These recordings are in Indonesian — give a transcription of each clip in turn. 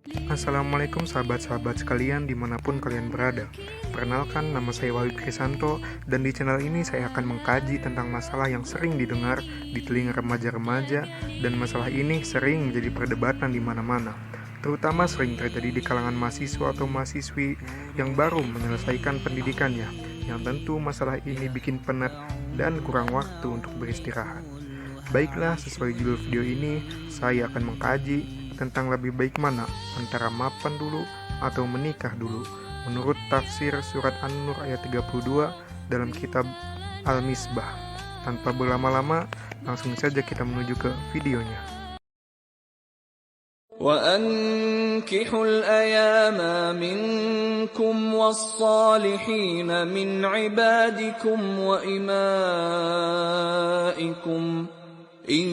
Assalamualaikum sahabat-sahabat sekalian dimanapun kalian berada. Perkenalkan, nama saya Wahid Krisanto, dan di channel ini saya akan mengkaji tentang masalah yang sering didengar di telinga remaja-remaja, dan masalah ini sering menjadi perdebatan di mana-mana, terutama sering terjadi di kalangan mahasiswa atau mahasiswi yang baru menyelesaikan pendidikannya, yang tentu masalah ini bikin penat dan kurang waktu untuk beristirahat. Baiklah, sesuai judul video ini, saya akan mengkaji tentang lebih baik mana antara mapan dulu atau menikah dulu menurut tafsir surat An-Nur ayat 32 dalam kitab Al-Misbah. Tanpa berlama-lama, langsung saja kita menuju ke videonya. وَأَنكِحُوا الْأَيَامَ مِنكُمْ وَالصَّالِحِينَ مِنْ عِبَادِكُمْ وَإِمَائِكُمْ إِنْ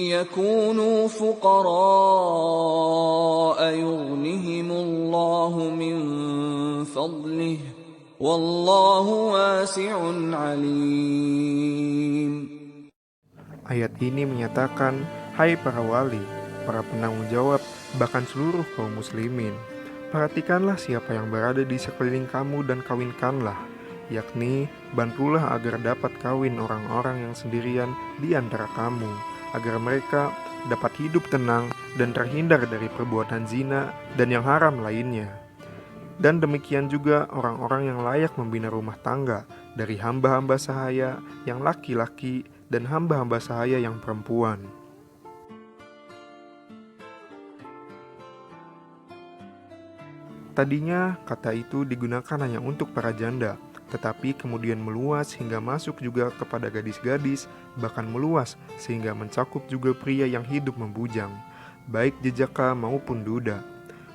يَكُونُوا فُقَرَاءَ يُغْنِهِمُ اللَّهُ مِنْ فَضْلِهِ وَاللَّهُ وَاسِعٌ عَلِيمٌ. Ayat ini menyatakan, hai para wali, para penanggung jawab, bahkan seluruh kaum muslimin, perhatikanlah siapa yang berada di sekeliling kamu dan kawinkanlah, yakni bantulah agar dapat kawin orang-orang yang sendirian di antara kamu, agar mereka dapat hidup tenang dan terhindar dari perbuatan zina dan yang haram lainnya. Dan demikian juga orang-orang yang layak membina rumah tangga dari hamba-hamba sahaya yang laki-laki dan hamba-hamba sahaya yang perempuan. Tadinya kata itu digunakan hanya untuk para janda, tetapi kemudian meluas hingga masuk juga kepada gadis-gadis, bahkan meluas sehingga mencakup juga pria yang hidup membujang, baik jejaka maupun duda.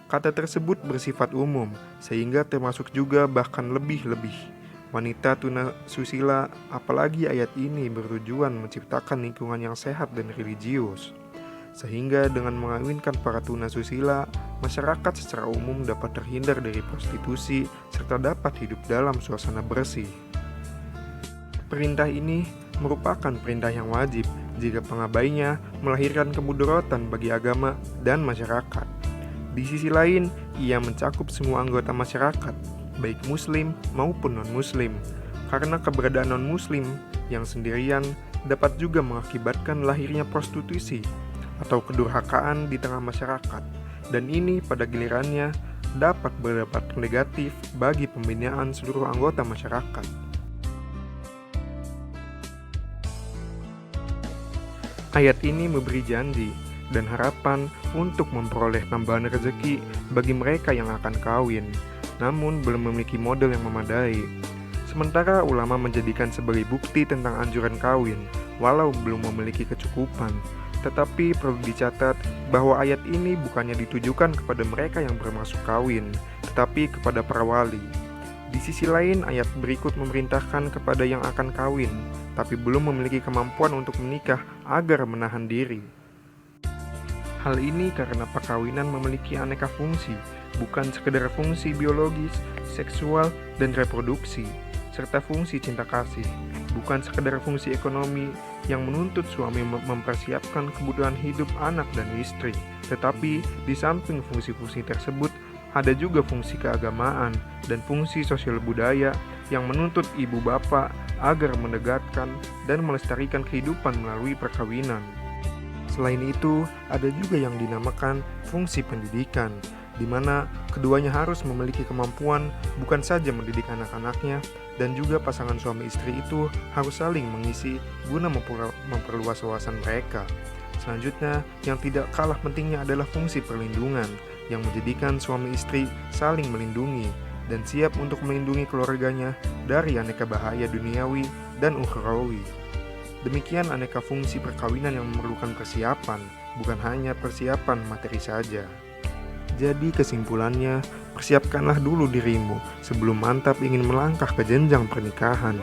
Kata tersebut bersifat umum, sehingga termasuk juga bahkan lebih-lebih wanita tuna susila, apalagi ayat ini bertujuan menciptakan lingkungan yang sehat dan religius. Sehingga dengan mengawinkan para tuna susila, masyarakat secara umum dapat terhindar dari prostitusi serta dapat hidup dalam suasana bersih. Perintah ini merupakan perintah yang wajib jika pengabainya melahirkan kemudaratan bagi agama dan masyarakat. Di sisi lain, ia mencakup semua anggota masyarakat, baik muslim maupun non-muslim, karena keberadaan non-muslim yang sendirian dapat juga mengakibatkan lahirnya prostitusi atau kedurhakaan di tengah masyarakat, dan ini pada gilirannya dapat berdampak negatif bagi pembinaan seluruh anggota masyarakat. Ayat ini memberi janji dan harapan untuk memperoleh tambahan rezeki bagi mereka yang akan kawin, namun belum memiliki modal yang memadai. Sementara ulama menjadikan sebagai bukti tentang anjuran kawin, walau belum memiliki kecukupan. Tetapi perlu dicatat bahwa ayat ini bukannya ditujukan kepada mereka yang bermaksud kawin, tetapi kepada para wali. Di sisi lain, ayat berikut memerintahkan kepada yang akan kawin, tapi belum memiliki kemampuan untuk menikah agar menahan diri. Hal ini karena perkawinan memiliki aneka fungsi, bukan sekedar fungsi biologis, seksual, dan reproduksi, serta fungsi cinta kasih, bukan sekedar fungsi ekonomi yang menuntut suami mempersiapkan kebutuhan hidup anak dan istri, tetapi di samping fungsi-fungsi tersebut ada juga fungsi keagamaan dan fungsi sosial budaya yang menuntut ibu bapak agar menegakkan dan melestarikan kehidupan melalui perkawinan. Selain itu, ada juga yang dinamakan fungsi pendidikan, di mana keduanya harus memiliki kemampuan bukan saja mendidik anak-anaknya, dan juga pasangan suami istri itu harus saling mengisi guna memperluas wawasan mereka. Selanjutnya, yang tidak kalah pentingnya adalah fungsi perlindungan, yang menjadikan suami istri saling melindungi dan siap untuk melindungi keluarganya dari aneka bahaya duniawi dan ukhrawi. Demikian aneka fungsi perkawinan yang memerlukan persiapan, bukan hanya persiapan materi saja. Jadi kesimpulannya, persiapkanlah dulu dirimu sebelum mantap ingin melangkah ke jenjang pernikahan.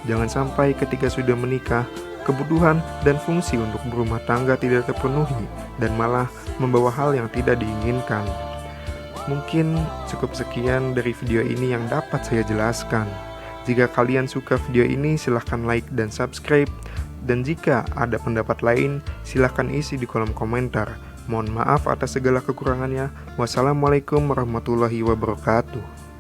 Jangan sampai ketika sudah menikah, kebutuhan dan fungsi untuk berumah tangga tidak terpenuhi dan malah membawa hal yang tidak diinginkan. Mungkin cukup sekian dari video ini yang dapat saya jelaskan. Jika kalian suka video ini, silahkan like dan subscribe. Dan jika ada pendapat lain, silahkan isi di kolom komentar. Mohon maaf atas segala kekurangannya. Wassalamualaikum warahmatullahi wabarakatuh.